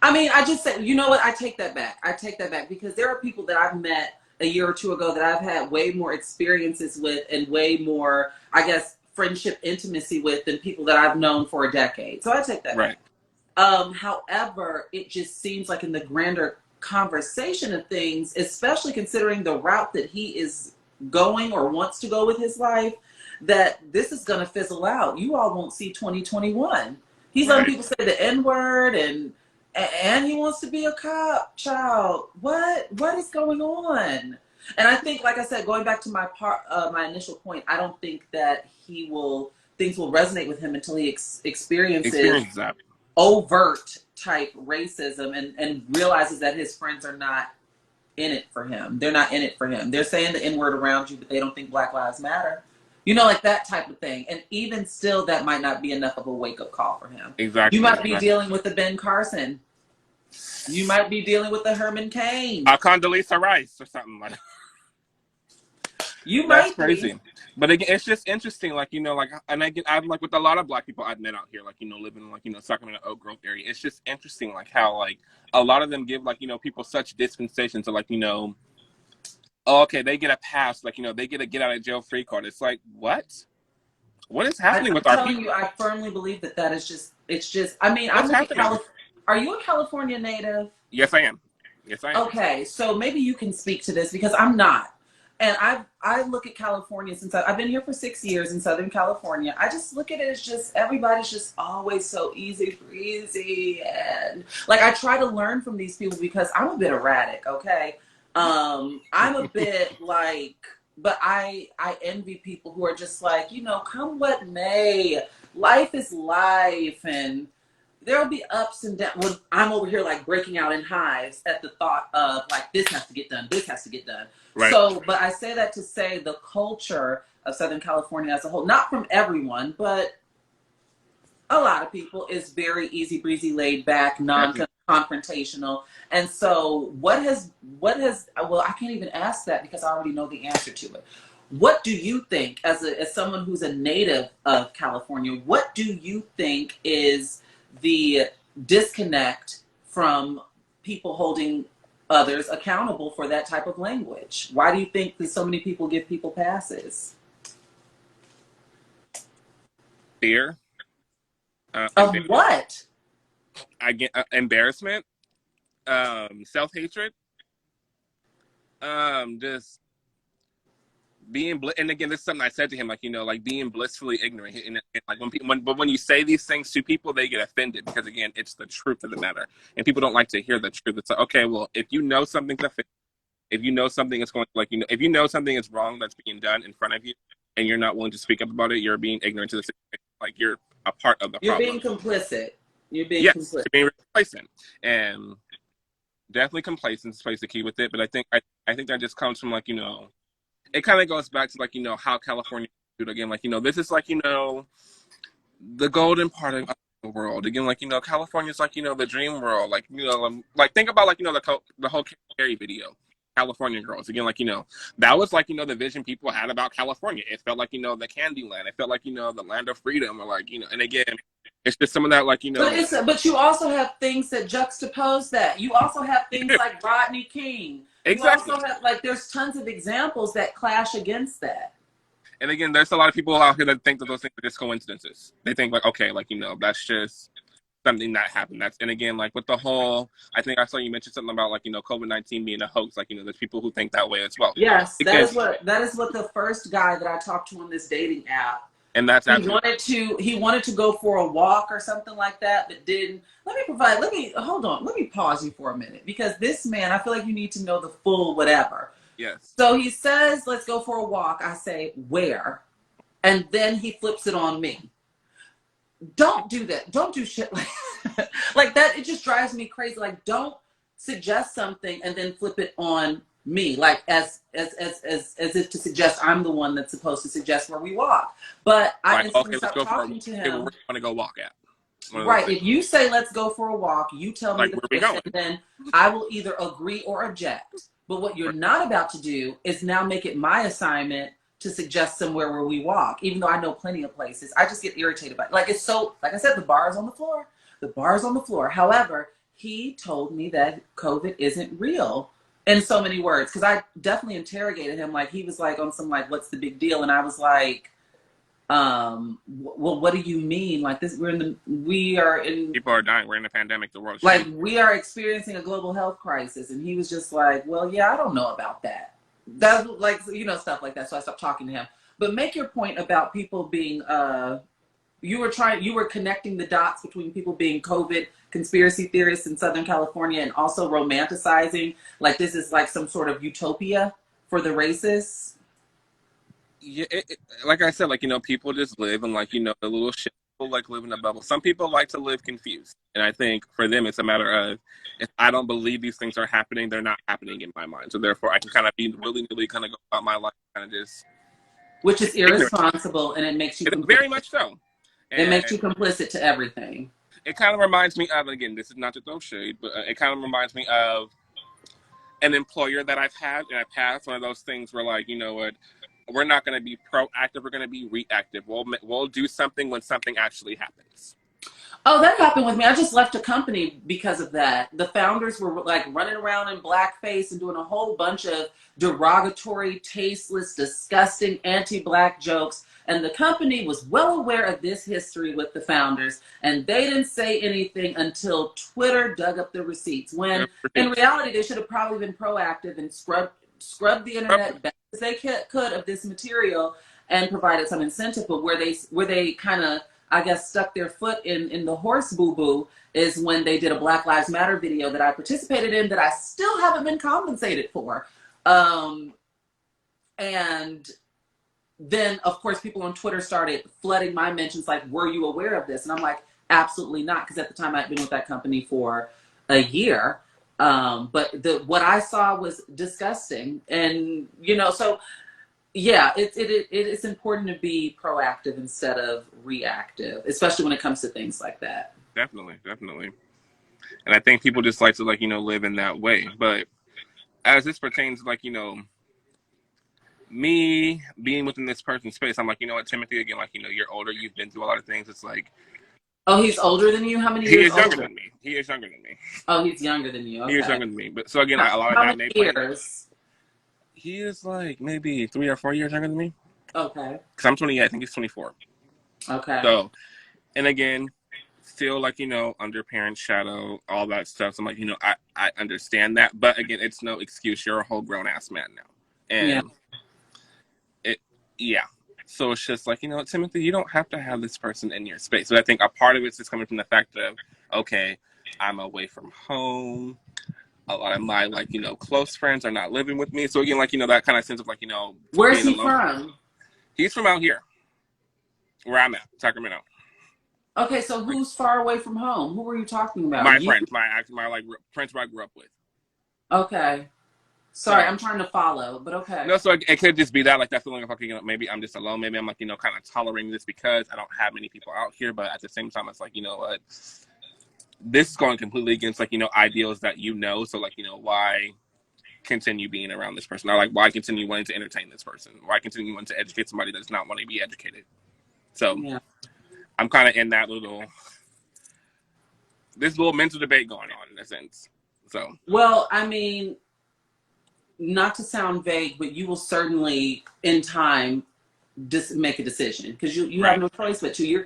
I mean, I just said, you know what? I take that back. I take that back because there are people that I've met a year or two ago that I've had way more experiences with and way more, I guess, friendship intimacy with than people that I've known for a decade. So I take that Right. back. However, it just seems like in the grander conversation of things, especially considering the route that he is going or wants to go with his life, that this is going to fizzle out. You all won't see 2021. He's letting people say the N word and he wants to be a cop. Child, what is going on? And I think, like I said, going back to my initial point, I don't think that things will resonate with him until he experiences that overt type racism and realizes that his friends are not in it for him. They're not in it for him. They're saying the N-word around you, but they don't think Black Lives Matter. Like that type of thing. And even still, that might not be enough of a wake-up call for him. Exactly. You might be dealing with the Ben Carson. You might be dealing with the Herman Cain. A Condoleezza Rice or something like that. That's crazy. But again, it's just interesting, like, and again, I'm like with a lot of black people I've met out here, like, living in, like, Sacramento, Oak Grove area. It's just interesting, like, how, like, a lot of them give, like, people such dispensation to, like, oh, okay, they get a pass, like, they get a get out of jail free card. It's like, what? What is happening with our people? I'm telling you, I firmly believe that is just, it's just, I mean, What's happening? Are you a California native? Yes, I am. Okay, so maybe you can speak to this because I'm not. And I look at California since I've been here for 6 years in Southern California. I just look at it as just everybody's just always so easy breezy, and like I try to learn from these people because I'm a bit erratic. Okay, I'm a bit like, but I envy people who are just like, come what may, life is life, and there'll be ups and downs. When I'm over here like breaking out in hives at the thought of like this has to get done, this has to get done. Right. So, but I say that to say the culture of Southern California as a whole, not from everyone, but a lot of people, is very easy breezy, laid back, non-confrontational. And so what has well, I can't even ask that because I already know the answer to it. What do you think, as someone who's a native of California, what do you think is the disconnect from people holding others accountable for that type of language? Why do you think that so many people give people passes? Fear. Of what? I get embarrassment, self-hatred, just and again, this is something I said to him, like, like being blissfully ignorant. And like when you say these things to people, they get offended because again, it's the truth of the matter, and people don't like to hear the truth. It's like, okay, well, if you know something's offensive, if you know something is going to, like, if you know something is wrong that's being done in front of you, and you're not willing to speak up about it, you're being ignorant to the situation. Like you're a part of the You're problem. being complicit. You're being Yes, complicit. you're being complacent, and definitely complacence plays the key with it. But I think that just comes from like it kind of goes back to like how California do it again. Like this is like the golden part of the world again. Like California's like the dream world. Like like think about like the whole Carrie video. California girls again, like that was like the vision people had about California. It felt like the Candyland. It felt like the land of freedom, or like and again, it's just some of that like But you also have things that juxtapose that. You also have things like Rodney King. Exactly. You also have like there's tons of examples that clash against that. And again, there's a lot of people out here that think that those things are just coincidences. They think like, okay, like that's just something that happened. And again, like with the whole, I think I saw you mention something about like COVID-19 being a hoax. Like there's people who think that way as well. Yes, that is what the first guy that I talked to on this dating app. And that's he wanted to go for a walk or something like that, but didn't. Hold on. Let me pause you for a minute, because this man, I feel like you need to know the full whatever. Yes. So he says, let's go for a walk. I say, where? And then he flips it on me. Don't do that. Don't do shit like that. It just drives me crazy. Like, don't suggest something and then flip it on me, like as if to suggest I'm the one that's supposed to suggest where we walk. But I instantly stopped talking to him. Where we want to go walk at. Right. If you say let's go for a walk, you tell me where we going, and then I will either agree or object. But what you're not about to do is now make it my assignment to suggest somewhere where we walk, even though I know plenty of places. I just get irritated by it. Like, it's so, like I said, the bar is on the floor. The bar is on the floor. However, he told me that COVID isn't real in so many words, because I definitely interrogated him. Like, he was like on some like, what's the big deal? And I was like, well, what do you mean? Like this, we are in. People are dying. We're in a pandemic. The world's like changing. We are experiencing a global health crisis. And he was just like, well, yeah, I don't know about that. That's like, stuff like that. So I stopped talking to him. But make your point about people being, you were connecting the dots between people being COVID conspiracy theorists in Southern California and also romanticizing, like this is like some sort of utopia for the racists. Yeah, like I said, like, people just live in like, the little shit. People like live in a bubble. Some people like to live confused. And I think for them, it's a matter of, if I don't believe these things are happening, they're not happening in my mind. So therefore I can kind of be really kind of go about my life, kind of just. Which is irresponsible, and it makes you complicit. Very much so. It makes you complicit to everything. It kind of reminds me of, again, this is not to throw shade, but it kind of reminds me of an employer that I've had. And I've had one of those things where, like, you know what, we're not going to be proactive, we're going to be reactive. We'll do something when something actually happens. Oh, that happened with me. I just left a company because of that. The founders were like running around in blackface and doing a whole bunch of derogatory, tasteless, disgusting, anti-black jokes. And the company was well aware of this history with the founders. And they didn't say anything until Twitter dug up the receipts. When in reality, they should have probably been proactive and scrubbed the internet best as they could of this material and provided some incentive. But where they kind of, I guess, stuck their foot in the horse boo-boo is when they did a Black Lives Matter video that I participated in that I still haven't been compensated for. And then, of course, people on Twitter started flooding my mentions like, were you aware of this? And I'm like, absolutely not, because at the time I'd been with that company for a year. But what I saw was disgusting. And, so... yeah, it's important to be proactive instead of reactive, especially when it comes to things like that. Definitely. And I think people just like to, like, live in that way. But as this pertains, like, me being within this person's space, I'm like, you know what, Timothy, again, like, you're older, you've been through a lot of things. It's like... Oh, he's older than you? How many years older? He is younger than me. He is younger than me. Oh, he's younger than you. Okay. He is younger than me. But so, again, a lot of how that many may years? He is like maybe 3 or 4 years younger than me. Okay. Because I'm 28. I think he's 24. Okay. So, and again, still like, under parent shadow, all that stuff. So I'm like, I understand that. But again, it's no excuse. You're a whole grown ass man now. And Yeah. So it's just like, Timothy, you don't have to have this person in your space. So I think a part of it's just coming from the fact of, okay, I'm away from home. A lot of my, close friends are not living with me. So again, that kind of sense of Where's being he alone. from? He's from out here, where I'm at, Sacramento. Okay, so who's far away from home? Who were you talking about? My You? friends, my friends where I grew up with. Okay. Sorry, So I'm trying to follow, but okay. no, so it could just be that feeling of maybe I'm just alone. Maybe I'm kind of tolerating this because I don't have many people out here. But at the same time, it's like, you know what, this is going completely against ideals that So why continue being around this person? Or why continue wanting to entertain this person? Why continue wanting to educate somebody that does not want to be educated? So Yeah. I'm kind of in that this little mental debate going on in a sense. So Well, I mean, not to sound vague, but you will certainly, in time, just make a decision because you have right, no choice but to. You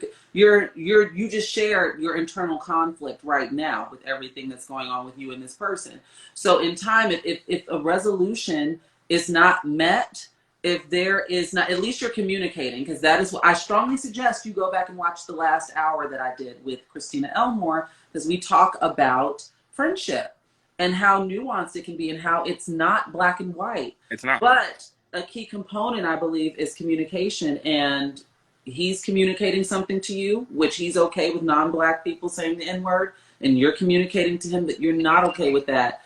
just shared your internal conflict right now with everything that's going on with you and this person. So in time, if a resolution is not met, if there is not, at least you're communicating, because that is what I strongly suggest you go back and watch the last hour that I did with Christina Elmore, because we talk about friendship and how nuanced it can be and how it's not black and white. it's not But a key component, I believe, is communication. And he's communicating something to you, which he's okay with non-black people saying the N-word, and you're communicating to him that you're not okay with that.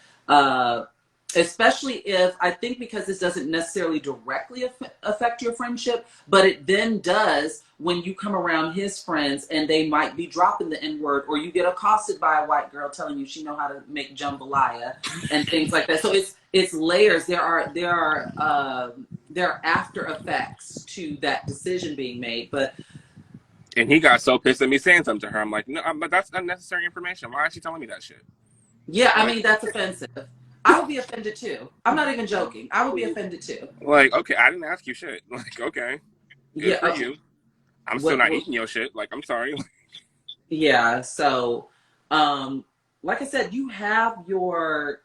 Especially if, I think because this doesn't necessarily directly affect your friendship, but it then does when you come around his friends and they might be dropping the N-word, or you get accosted by a white girl telling you she know how to make jambalaya and things like that. So it's layers. There are after effects to that decision being made. But and he got so pissed at me saying something to her. I'm like, no, but that's unnecessary information. Why is she telling me that shit? yeah, I Like, mean, that's offensive. I would be offended too. I'm not even joking. I would be offended too. okay, I didn't ask you shit. Okay, good Yeah. for you. I'm still not eating your shit. I'm sorry. Yeah. So, um, like I said, you have your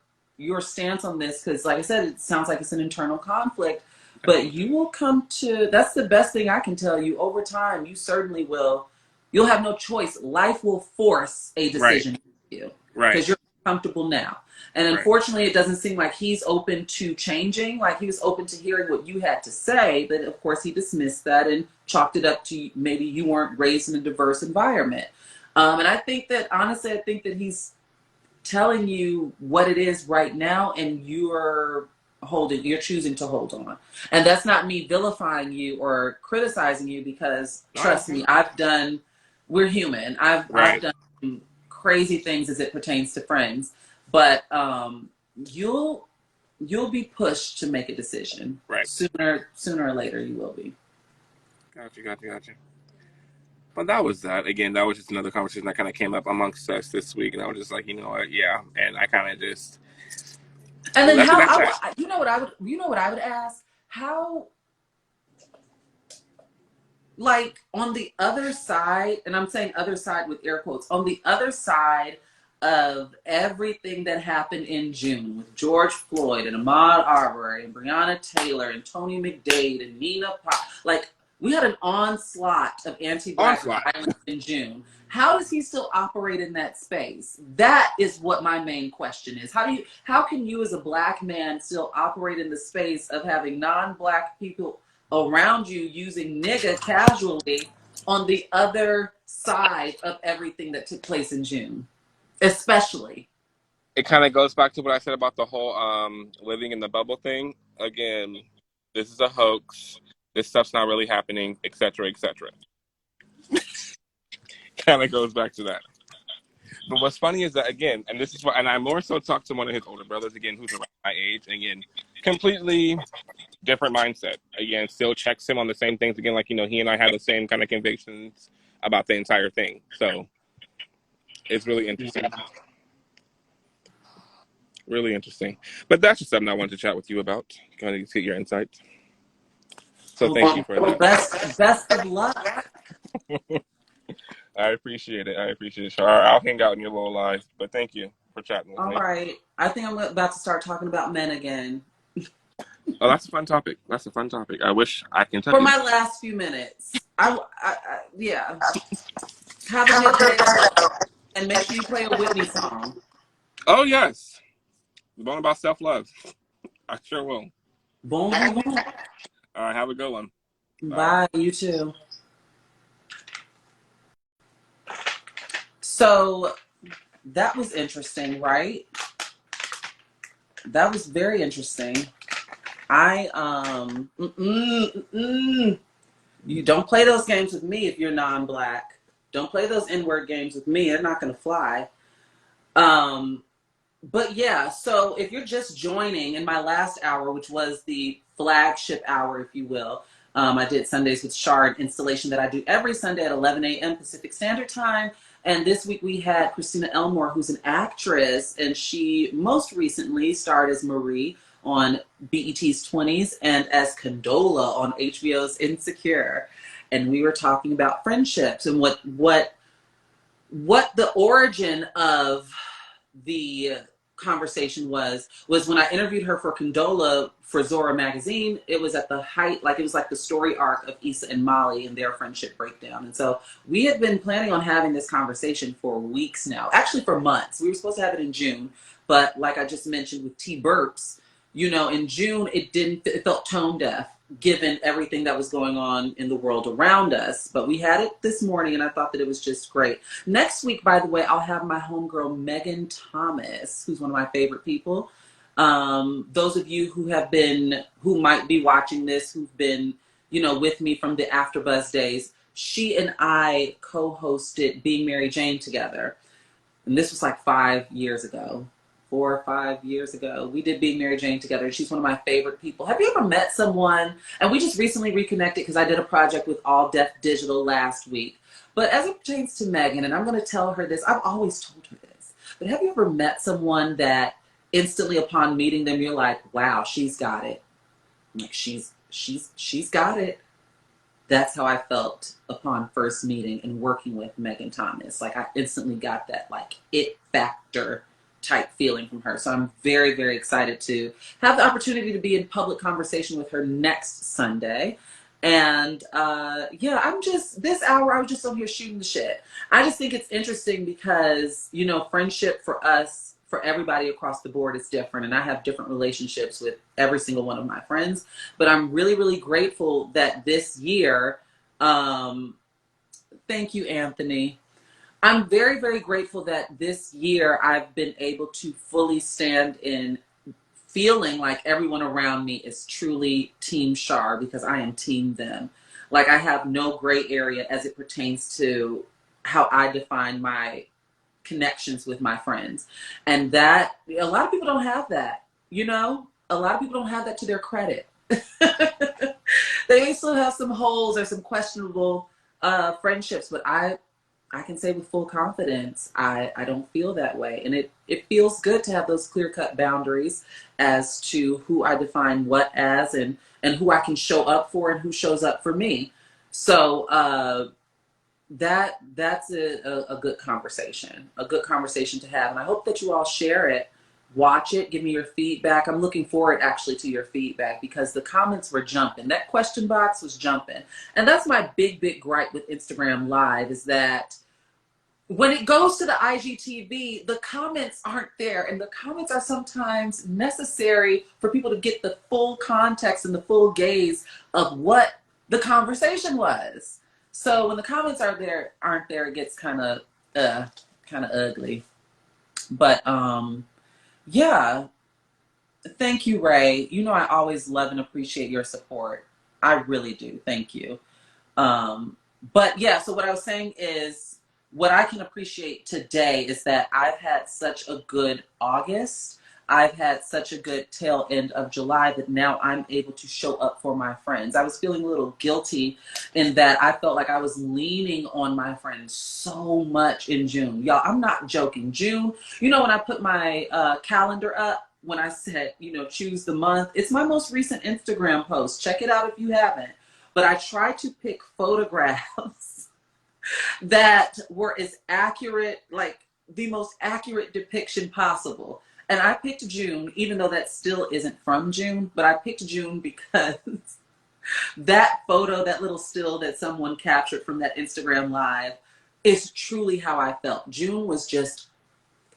stance on this because, like I said, it sounds like it's an internal conflict. But you will come to. That's the best thing I can tell you. Over time, you certainly will. You'll have no choice. Life will force a Right, decision for you right, because you're comfortable now. And right. unfortunately, it doesn't seem like he's open to changing. Like he was open to hearing what you had to say, but of course, he dismissed that and chalked it up to maybe you weren't raised in a diverse environment. And I think that, honestly, I think that he's telling you what it is right now, and you're choosing to hold on. And that's not me vilifying you or criticizing you, because trust me, we're human. I've Right. done crazy things as it pertains to friends, but you'll be pushed to make a decision Right. sooner or later. You will be. Gotcha. But that was that. Again, that was just another conversation that kind of came up amongst us this week, and I was just like, you know what, yeah. And I kind of just And then left it at that. you know what I would ask? How, like, on the other side, and I'm saying other side with air quotes, on the other side of everything that happened in June with George Floyd and Ahmaud Arbery and Breonna Taylor and Tony McDade and Nina Pop, like, we had an onslaught of anti-black Onslaught. violence in June. How does he still operate in that space? That is what my main question is. How can you as a black man still operate in the space of having non-black people around you using nigga casually on the other side of everything that took place in June, especially? It kind of goes back to what I said about the whole living in the bubble thing. Again, this is a hoax. This stuff's not really happening, etc., etc. Kind of goes back to that. But what's funny is that, again, and this is what, and I more so talked to one of his older brothers, again, who's around my age, and again, completely different mindset. Again, still checks him on the same things. Again, he and I had the same kind of convictions about the entire thing. So it's really interesting. Really interesting. But that's just something I wanted to chat with you about. Kind of get your insights. So thank you for Well, that. best of luck. I appreciate it. Shar. I'll hang out in your little life. But thank you for chatting with All me. right. I think I'm about to start talking about men again. Oh, that's a fun topic. That's a fun topic. I wish I can tell For you. my last few minutes. Yeah. Have a good day, and make sure you play a Whitney song. Oh yes, the one about self-love. I sure will. Bon vivant. All right, have a good one. Bye. Bye. You too. So that was interesting, right? That was very interesting. I You don't play those games with me if you're non-black. Don't play those N-word games with me. They're not gonna fly. Um, but yeah, so if you're just joining in my last hour, which was the flagship hour, if you will, I did Sundays with Shar, an installation that I do every Sunday at 11 a.m. Pacific Standard Time. And this week we had Christina Elmore, who's an actress, and she most recently starred as Marie on BET's 20s and as Condola on HBO's Insecure. And we were talking about friendships and what the origin of the conversation was when I interviewed her for Condola for Zora magazine. It was at the height, like it was like the story arc of Issa and Molly and their friendship breakdown. And so we had been planning on having this conversation for weeks now, actually for months. We were supposed to have it in June, but like I just mentioned with T Burps, in June it felt tone deaf given everything that was going on in the world around us. But we had it this morning and I thought that it was just great. Next week, by the way, I'll have my homegirl Megan Thomas, who's one of my favorite people. Those of you who might be watching this, who've been, with me from the AfterBuzz days, she and I co-hosted Being Mary Jane together. And this was like 5 years ago. 4 or 5 years ago, we did Being Mary Jane together. She's one of my favorite people. Have you ever met someone? And we just recently reconnected because I did a project with All Deaf Digital last week. But as it pertains to Megan, and I'm going to tell her this, I've always told her this, but have you ever met someone that instantly upon meeting them, you're like, wow, she's got it. Like she's got it. That's how I felt upon first meeting and working with Megan Thomas. Like I instantly got that like it factor type feeling from her. So I'm very, very excited to have the opportunity to be in public conversation with her next Sunday. And yeah, this hour, I was just on here shooting the shit. I just think it's interesting because, friendship for us, for everybody across the board is different. And I have different relationships with every single one of my friends. But I'm really, really grateful that this year, thank you, Anthony. I'm very, very grateful that this year I've been able to fully stand in feeling like everyone around me is truly Team Shar because I am Team them. Like I have no gray area as it pertains to how I define my connections with my friends. And that, a lot of people don't have that, A lot of people don't have that to their credit. They still have some holes or some questionable friendships, but I can say with full confidence, I don't feel that way. And it feels good to have those clear-cut boundaries as to who I define what as and who I can show up for and who shows up for me. So that's a good conversation to have. And I hope that you all share it, watch it, give me your feedback. I'm looking forward actually to your feedback because the comments were jumping. That question box was jumping. And that's my big gripe with Instagram Live is that when it goes to the IGTV, the comments aren't there. And the comments are sometimes necessary for people to get the full context and the full gaze of what the conversation was. So when the comments aren't there, it gets kind of ugly. But yeah, thank you, Ray. I always love and appreciate your support. I really do. Thank you. But yeah, so what I was saying is what I can appreciate today is that I've had such a good August. I've had such a good tail end of July that now I'm able to show up for my friends. I was feeling a little guilty in that I felt like I was leaning on my friends so much in June. Y'all, I'm not joking. June, when I put my calendar up, when I said, choose the month, it's my most recent Instagram post. Check it out if you haven't. But I tried to pick photographs that were as accurate, like the most accurate depiction possible. And I picked June, even though that still isn't from June, but I picked June because that photo, that little still that someone captured from that Instagram live is truly how I felt. June was just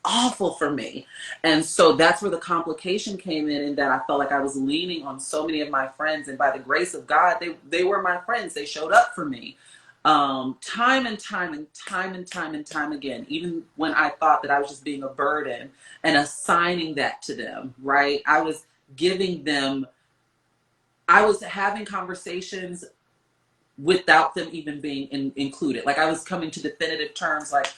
awful for me. And so that's where the complication came in that I felt like I was leaning on so many of my friends. And by the grace of God, they were my friends. They showed up for me. Time and time and time and time and time again, even when I thought that I was just being a burden and assigning that to them, right? Giving them, I was having conversations without them even being included. Like I was coming to definitive terms like,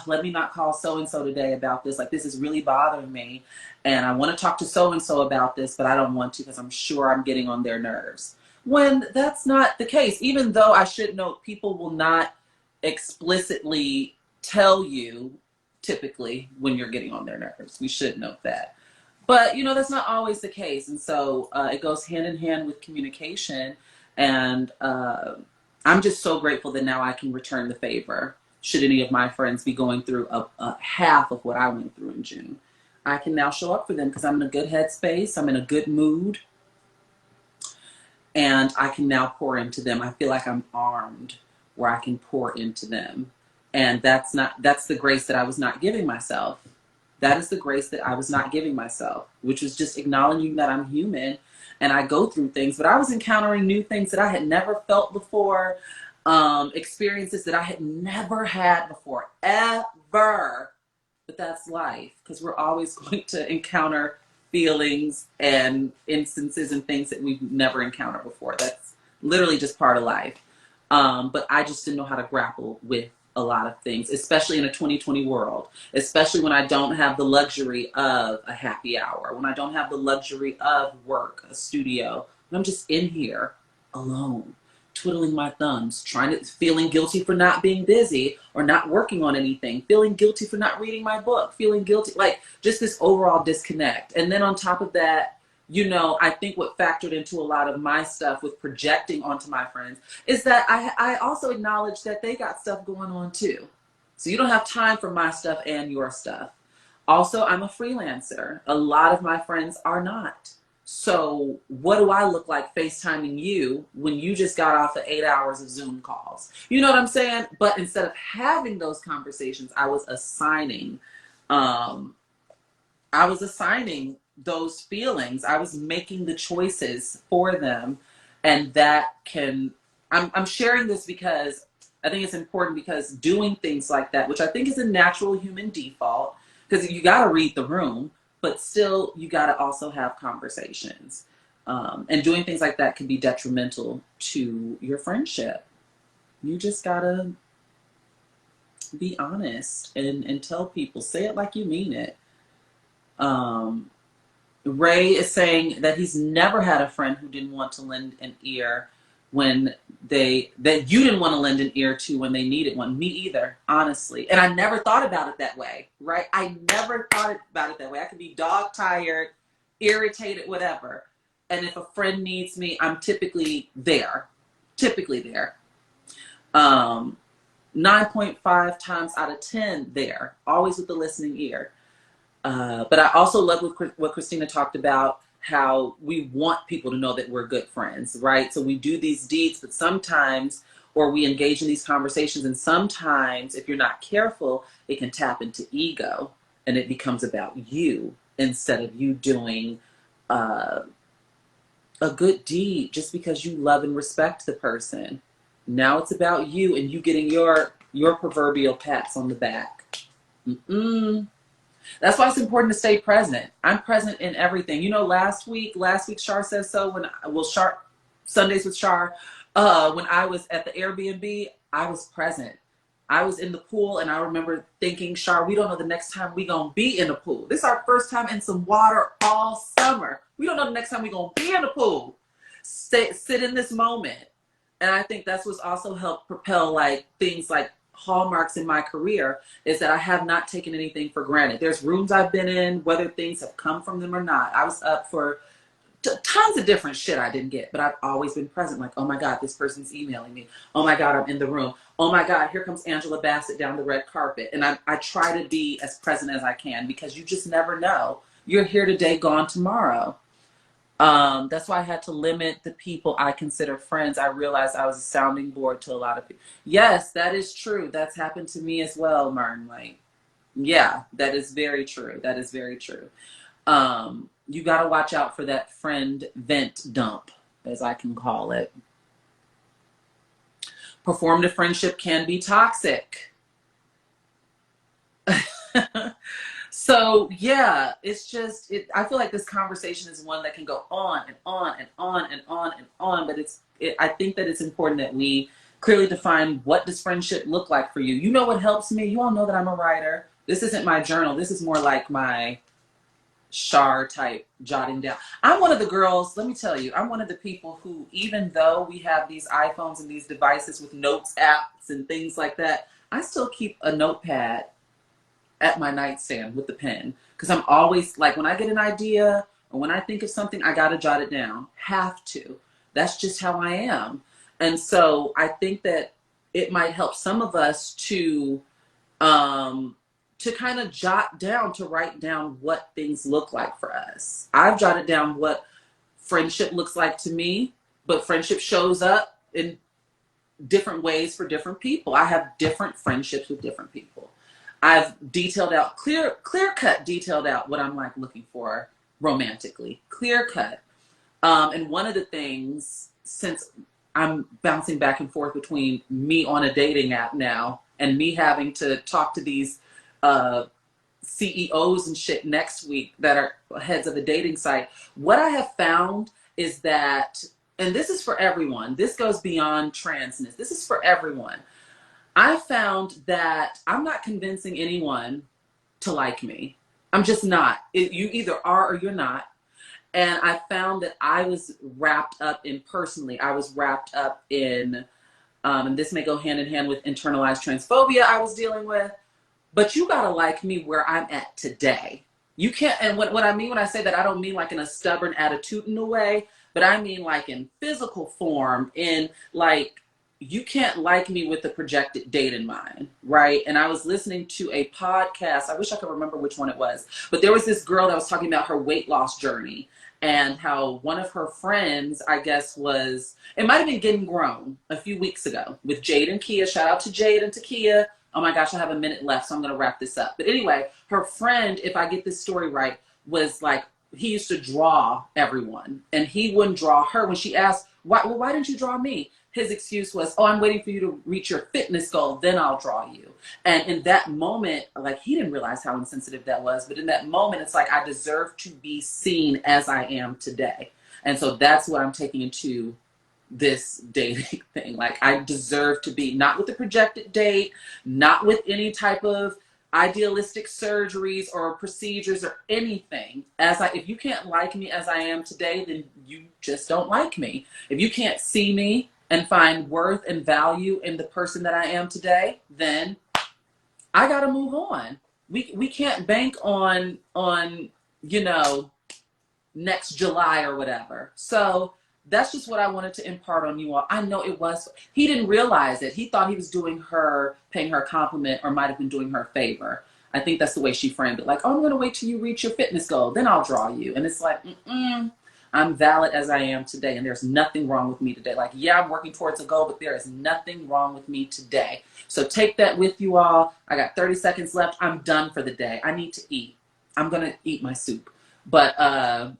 let me not call so-and-so today about this. Like, this is really bothering me. And I want to talk to so-and-so about this, but I don't want to because I'm sure I'm getting on their nerves. When that's not the case, even though I should note people will not explicitly tell you typically when you're getting on their nerves. We should note that. But, that's not always the case. And so it goes hand in hand with communication. And I'm just so grateful that now I can return the favor. Should any of my friends be going through a half of what I went through in June, I can now show up for them because I'm in a good headspace. I'm in a good mood. And I can now pour into them. I feel like I'm armed where I can pour into them. And that's the grace that I was not giving myself. That is the grace that I was not giving myself, which was just acknowledging that I'm human and I go through things. But I was encountering new things that I had never felt before, experiences that I had never had before, ever. But that's life, because we're always going to encounter feelings and instances and things that we've never encountered before. That's literally just part of life. But I just didn't know how to grapple with a lot of things, especially in a 2020 world, especially when I don't have the luxury of a happy hour, when I don't have the luxury of work, a studio, when I'm just in here alone, twiddling my thumbs, feeling guilty for not being busy or not working on anything, feeling guilty for not reading my book, feeling guilty, like just this overall disconnect. And then on top of that, I think what factored into a lot of my stuff with projecting onto my friends is that I also acknowledge that they got stuff going on too. So you don't have time for my stuff and your stuff. Also, I'm a freelancer. A lot of my friends are not. So what do I look like FaceTiming you when you just got off of 8 hours of Zoom calls? You know what I'm saying? But instead of having those conversations, I was assigning those feelings. I was making the choices for them. And I'm sharing this because I think it's important, because doing things like that, which I think is a natural human default, because you got to read the room, but still you got to also have conversations. And doing things like that can be detrimental to your friendship. You just got to be honest and tell people, say it like you mean it. Ray is saying that he's never had a friend who didn't want to lend an ear that you didn't want to lend an ear to when they needed one. Me either, honestly. And I never thought about it that way, right? I never thought about it that way. I could be dog tired, irritated, whatever. And if a friend needs me, I'm typically there. 9.5 times out of 10 there, always with the listening ear. But I also love what Christina talked about, how we want people to know that we're good friends, right? So we do these deeds, but sometimes, or we engage in these conversations, and sometimes, if you're not careful, it can tap into ego, and it becomes about you instead of you doing a good deed just because you love and respect the person. Now it's about you and you getting your proverbial pats on the back. That's why it's important to stay present. I'm present in everything. Last week Shar says so Shar Sundays with Shar, when I was at the Airbnb, I was present. I was in the pool, and I remember thinking, Shar, we don't know the next time we gonna be in the pool. This is our first time in some water all summer. We don't know the next time we gonna be in the pool. Sit in this moment. And I think that's what's also helped propel things like hallmarks in my career, is that I have not taken anything for granted. There's rooms I've been in, whether things have come from them or not. I was up for tons of different shit I didn't get, but I've always been present. Like, oh my God, this person's emailing me. Oh my God, I'm in the room. Oh my God, here comes Angela Bassett down the red carpet. And I try to be as present as I can, because you just never know You're here today, gone tomorrow. That's why I had to limit the people I consider friends. I realized I was a sounding board to a lot of people. Yes, that is true. That's happened to me as well, Martin. Like, yeah, that is very true. That is very true. You got to watch out for that friend vent dump, as I can call it. Performative friendship can be toxic. So yeah, it's just I feel like this conversation is one that can go on and on and on and on and on, but I think that it's important that we clearly define what does friendship look like for you. You know what helps me? You all know that I'm a writer. This isn't my journal. This is more like my Shar type jotting down. I'm one of the girls, let me tell you, I'm one of the people who, even though we have these iPhones and these devices with notes apps and things like that, I still keep a notepad at my nightstand with the pen, because I'm always like, when I get an idea or when I think of something, I got to jot it down. Have to. That's just how I am. And so I think that it might help some of us to kind of jot down, to write down what things look like for us. I've jotted down what friendship looks like to me, but friendship shows up in different ways for different people. I have different friendships with different people. I've detailed out, clear cut detailed out what I'm like looking for romantically, clear cut. And one of the things, since I'm bouncing back and forth between me on a dating app now and me having to talk to these CEOs and shit next week that are heads of a dating site, what I have found is that, and this is for everyone, this goes beyond transness, this is for everyone. I found that I'm not convincing anyone to like me. I'm just not. You either are or you're not. And I found that I was wrapped up in, personally, I was wrapped up in, and this may go hand in hand with internalized transphobia I was dealing with, but you gotta like me where I'm at today. You can't, and what I mean when I say that, I don't mean like in a stubborn attitude in a way, but I mean like in physical form, in like, you can't like me with a projected date in mind, right? And I was listening to a podcast, I wish I could remember which one it was, but there was this girl that was talking about her weight loss journey and how one of her friends, I guess it might have been Getting Grown a few weeks ago with Jade and Kia. Shout out to Jade and to Kia. Oh my gosh, I have a minute left, so I'm going to wrap this up. But anyway, her friend, if I get this story right, was like, he used to draw everyone and he wouldn't draw her. When she asked, why didn't you draw me? His excuse was, oh, I'm waiting for you to reach your fitness goal, then I'll draw you. And in that moment, like, he didn't realize how insensitive that was. But in that moment, it's like, I deserve to be seen as I am today. And so that's what I'm taking into this dating thing. Like, I deserve to be, not with a projected date, not with any type of idealistic surgeries or procedures or anything. If you can't like me as I am today, then you just don't like me. If you can't see me and find worth and value in the person that I am today, then I gotta move on. We can't bank on next July or whatever. So that's just what I wanted to impart on you all. I know he didn't realize it. He thought he was paying her a compliment, or might have been doing her a favor. I think that's the way she framed it. Like, oh, I'm going to wait till you reach your fitness goal, then I'll draw you. And it's like, I'm valid as I am today, and there's nothing wrong with me today. Like, yeah, I'm working towards a goal, but there is nothing wrong with me today. So take that with you all. I got 30 seconds left. I'm done for the day. I need to eat. I'm going to eat my soup. But,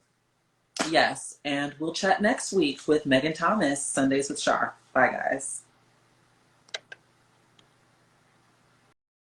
yes, and we'll chat next week with Megan Thomas, Sundays with Shar. Bye, guys.